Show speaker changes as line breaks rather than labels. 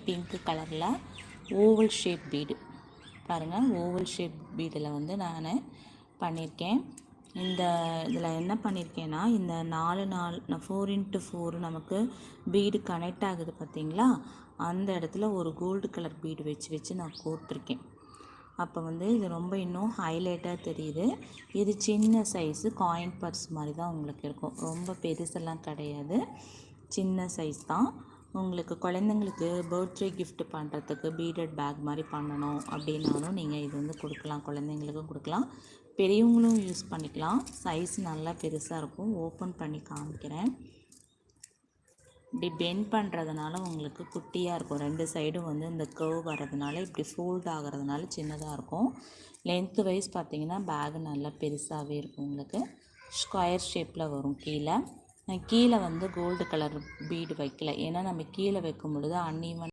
Pink கலரில் oval shape bead பாருங்கள். Oval shape பீடில் வந்து நான் பண்ணியிருக்கேன். இந்த இதில் என்ன பண்ணியிருக்கேன்னா, இந்த 4x4 நமக்கு பீடு கனெக்ட் ஆகுது பார்த்திங்களா, அந்த இடத்துல ஒரு கோல்டு கலர் பீடு வச்சு நான் கோர்த்துருக்கேன். அப்போ வந்து இது ரொம்ப இன்னும் ஹைலைட்டாக தெரியுது. இது சின்ன சைஸு காயின் பர்ஸ் மாதிரி தான் உங்களுக்கு இருக்கும். ரொம்ப பெருசெல்லாம் கிடையாது, சின்ன சைஸ் தான். உங்களுக்கு குழந்தைங்களுக்கு பர்த்டே கிஃப்ட் பண்ணுறதுக்கு பீடட் பேக் மாதிரி பண்ணணும் அப்படின்னாலும் நீங்கள் இது வந்து கொடுக்கலாம், குழந்தைங்களுக்கும் கொடுக்கலாம், பெரியவங்களும் யூஸ் பண்ணிக்கலாம். சைஸ் நல்லா பெருசாக இருக்கும். ஓப்பன் பண்ணி காமிக்கிறேன். இப்படி பெண்ட் பண்ணுறதுனால உங்களுக்கு குட்டியாக இருக்கும். 2 சைடும் வந்து இந்த கர்வ் வரதுனால இப்படி ஃபோல்ட் ஆகிறதுனால சின்னதாக இருக்கும். லென்த்து வைஸ் பார்த்திங்கன்னா பேகு நல்லா பெருசாகவே இருக்கும். உங்களுக்கு ஸ்கொயர் ஷேப்பில் வரும். கீழே வந்து கோல்டு கலர் பீடு வைக்கல, ஏன்னா நம்ம கீழே வைக்கும் பொழுது அன்ஈவன்